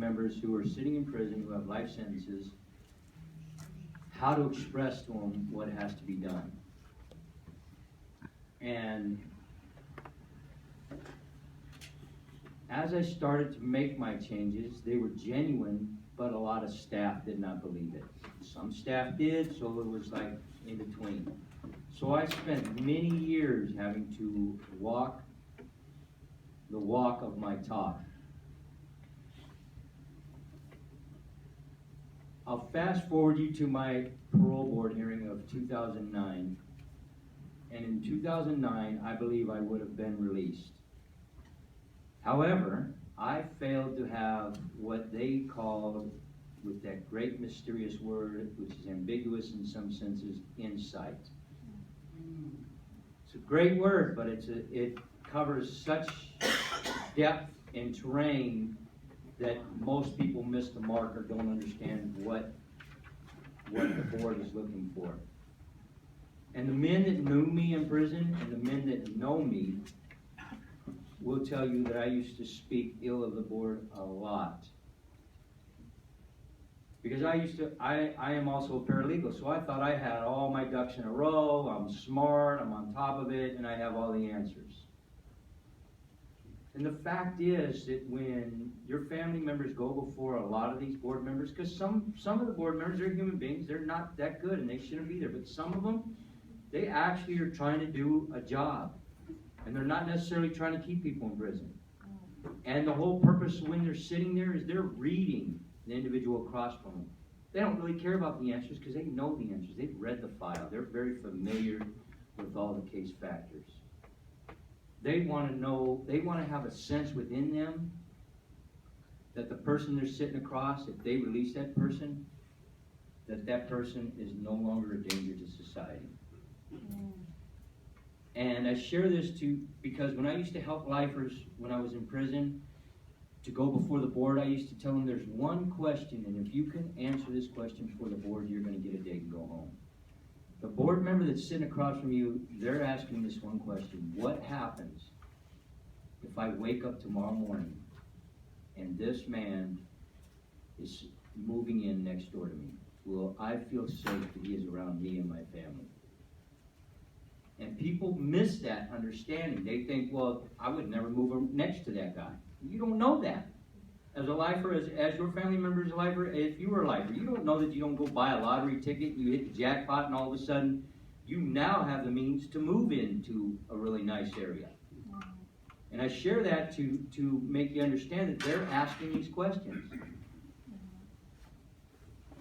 members who are sitting in prison, who have life sentences, how to express to them what has to be done. And as I started to make my changes, they were genuine, but a lot of staff did not believe it. Some staff did, so it was like in between. So I spent many years having to walk the walk of my talk. I'll fast forward you to my parole board hearing of 2009. And in 2009, I believe I would have been released. However, I failed to have what they called, with that great mysterious word, which is ambiguous in some senses, insight. It's a great word, but it covers such depth and terrain that most people miss the mark or don't understand what the board is looking for. And the men that knew me in prison and the men that know me will tell you that I used to speak ill of the board a lot. Because I am also a paralegal, so I thought I had all my ducks in a row, I'm smart, I'm on top of it, and I have all the answers. And the fact is that when your family members go before a lot of these board members, because some of the board members are human beings, they're not that good and they shouldn't be there, but some of them, they actually are trying to do a job. And they're not necessarily trying to keep people in prison. And the whole purpose when they're sitting there is they're reading the individual across from them. They don't really care about the answers because they know the answers. They've read the file. They're very familiar with all the case factors. They want to know, they want to have a sense within them that the person they're sitting across, if they release that person person is no longer a danger to society. And I share this because when I used to help lifers when I was in prison to go before the board, I used to tell them there's one question, and if you can answer this question for the board, you're going to get a date and go home. The board member that's sitting across from you, they're asking this one question: what happens if I wake up tomorrow morning and this man is moving in next door to me? Will I feel safe that he is around me and my family? And people miss that understanding. They think, well, I would never move next to that guy. You don't know that. As a lifer, as your family member is a lifer, if you were a lifer, you don't know that you don't go buy a lottery ticket, you hit the jackpot, and all of a sudden, you now have the means to move into a really nice area. And I share that to make you understand that they're asking these questions.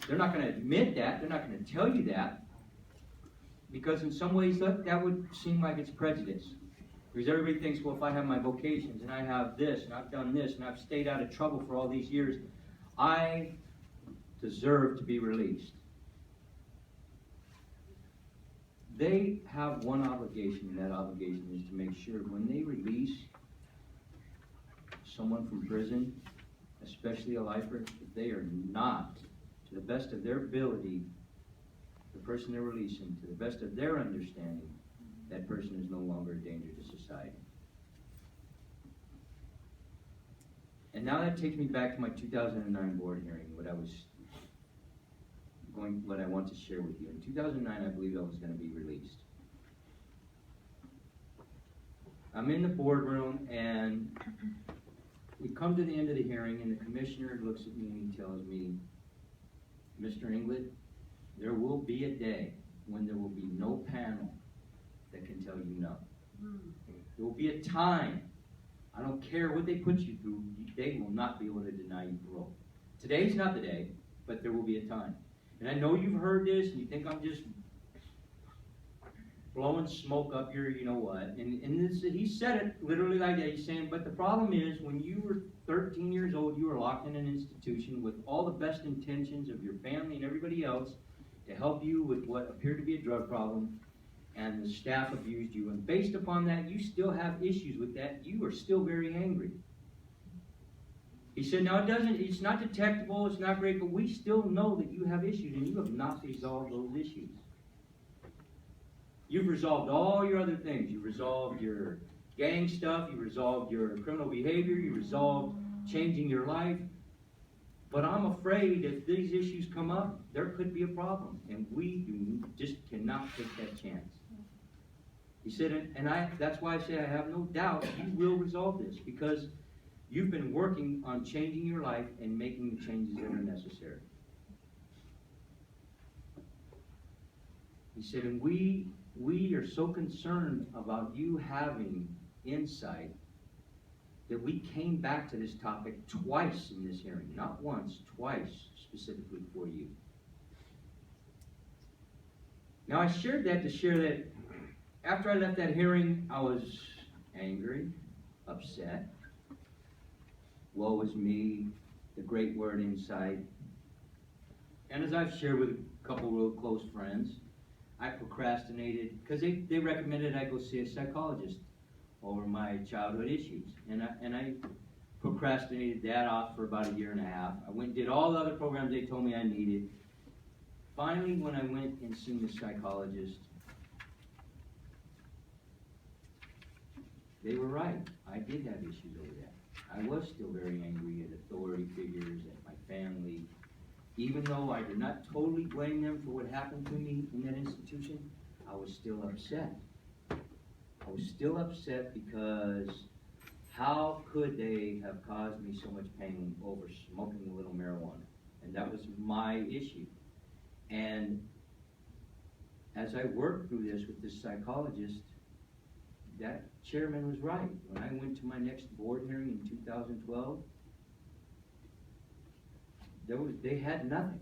They're not going to admit that. They're not going to tell you that. Because in some ways, that would seem like it's prejudice. Because everybody thinks, well, if I have my vocations, and I have this, and I've done this, and I've stayed out of trouble for all these years, I deserve to be released. They have one obligation, and that obligation is to make sure when they release someone from prison, especially a lifer, that they are not, to the best of their ability, the person they're releasing, to the best of their understanding, that person is no longer a danger to society. And now that takes me back to my 2009 board hearing, what I want to share with you. In 2009, I believe I was going to be released. I'm in the boardroom, and we come to the end of the hearing, and the commissioner looks at me and he tells me, Mr. England, there will be a day when there will be no panel that can tell you no. There will be a time, I don't care what they put you through, they will not be able to deny you parole. Today's not the day, but there will be a time. And I know you've heard this, and you think I'm just blowing smoke up your you know what. And this, he said it literally like that. He's saying, but the problem is, when you were 13 years old, you were locked in an institution with all the best intentions of your family and everybody else to help you with what appeared to be a drug problem, and the staff abused you. And based upon that, you still have issues with that. You are still very angry. He said, now it's not detectable, it's not great, but we still know that you have issues, and you have not resolved those issues. You've resolved all your other things. You resolved your gang stuff, you resolved your criminal behavior, you resolved changing your life, But I'm afraid if these issues come up, there could be a problem, and we just cannot take that chance. He said, that's why I say I have no doubt you will resolve this, because you've been working on changing your life and making the changes that are necessary. He said, and we are so concerned about you having insight that we came back to this topic twice in this hearing. Not once, twice, specifically for you. Now, I shared that to share that after I left that hearing, I was angry, upset. Woe is me, the great word inside. And as I've shared with a couple real close friends, I procrastinated because they recommended I go see a psychologist over my childhood issues. And I procrastinated that off for about a year and a half. I went and did all the other programs they told me I needed. Finally, when I went and seen the psychologist, they were right. I did have issues over that. I was still very angry at authority figures, at my family. Even though I did not totally blame them for what happened to me in that institution, I was still upset. I was still upset because how could they have caused me so much pain over smoking a little marijuana? And that was my issue. And as I worked through this with this psychologist, that chairman was right. When I went to my next board hearing in 2012, they had nothing.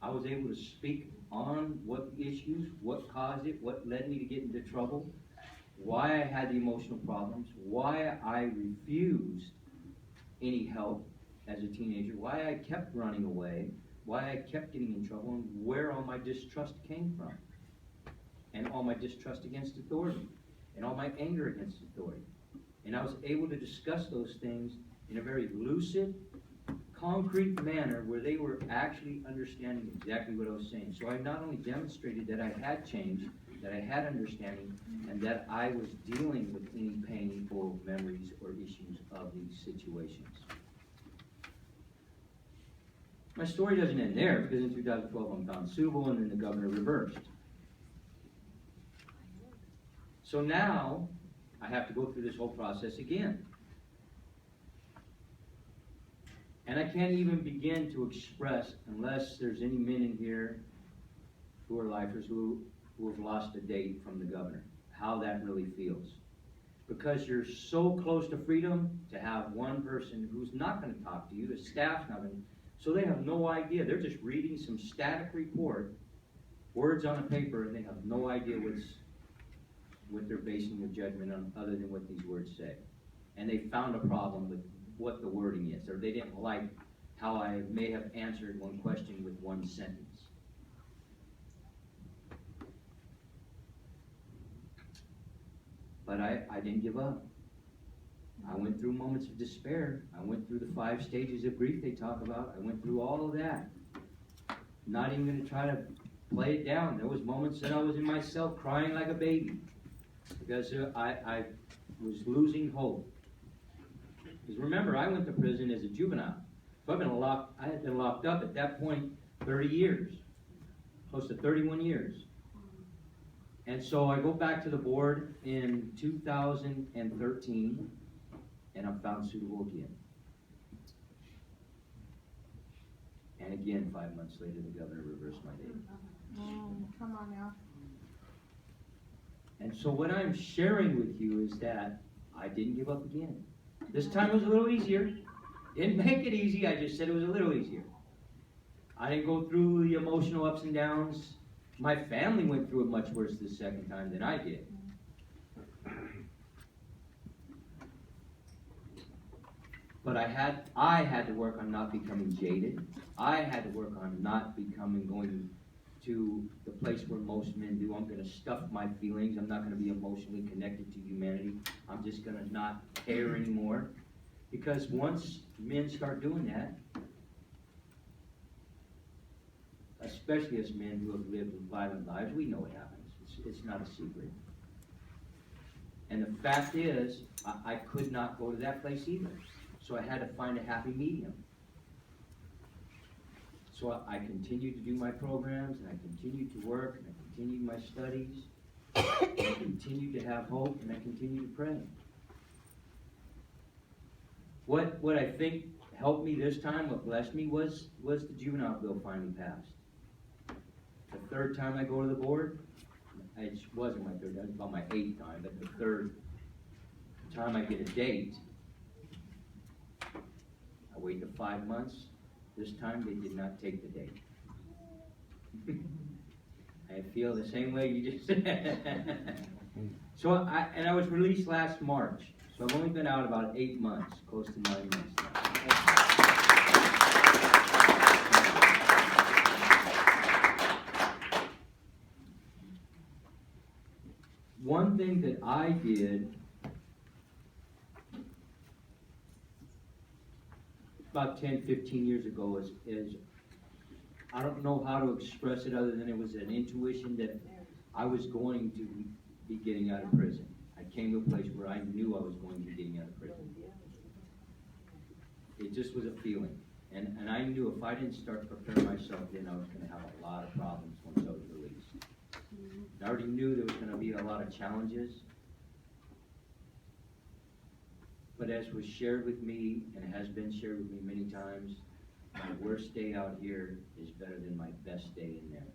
I was able to speak on what issues, what caused it, what led me to get into trouble, why I had the emotional problems, why I refused any help as a teenager, why I kept running away, why I kept getting in trouble, and where all my distrust came from, and all my distrust against authority, and all my anger against authority. And I was able to discuss those things in a very lucid, concrete manner where they were actually understanding exactly what I was saying. So I not only demonstrated that I had changed, that I had understanding, and that I was dealing with any painful memories or issues of these situations. My story doesn't end there, because in 2012 I'm found suitable and then the governor reversed. So now I have to go through this whole process again. And I can't even begin to express, unless there's any men in here who are lifers who have lost a date from the governor, how that really feels. Because you're so close to freedom to have one person who's not going to talk to you, the staff's not going to, so they have no idea. They're just reading some static report, words on a paper, and they have no idea what they're basing their judgment on other than what these words say. And they found a problem with what the wording is, or they didn't like how I may have answered one question with one sentence. But I didn't give up. I went through moments of despair. I went through the 5 stages of grief they talk about. I went through all of that. Not even going to try to play it down. There was moments that I was in my cell crying like a baby because I was losing hope. Because remember, I went to prison as a juvenile. So I had been locked up at that point 30 years, close to 31 years. And so I go back to the board in 2013, and I'm found suitable again. And again, 5 months later, the governor reversed my date. Come on now. And so what I'm sharing with you is that I didn't give up again. This time it was a little easier. Didn't make it easy, I just said it was a little easier. I didn't go through the emotional ups and downs. My family went through it much worse this second time than I did. But I had to work on not becoming jaded. I had to work on not going to the place where most men do. I'm going to stuff my feelings. I'm not going to be emotionally connected to humanity. I'm just going to not care anymore. Because once men start doing that, especially as men who have lived violent lives, we know what happens. It's not a secret. And the fact is, I could not go to that place either. So I had to find a happy medium. So I continued to do my programs, and I continued to work, and I continued my studies, and I continued to have hope, and I continued to pray. What I think helped me this time, what blessed me, was the juvenile bill finally passed. The third time I go to the board, it wasn't my third, it was about my 8th time, but the third time I get a date, I wait the 5 months. This time they did not take the date. I feel the same way you just said. So I was released last March. So I've only been out about 8 months, close to 9 months now. One thing that I did about 10, 15 years ago is I don't know how to express it other than it was an intuition that I was going to be getting out of prison. I came to a place where I knew I was going to be getting out of prison. It just was a feeling. And I knew if I didn't start preparing myself, then I was going to have a lot of problems once I was released. I already knew there was going to be a lot of challenges. But as was shared with me, and has been shared with me many times, my worst day out here is better than my best day in there.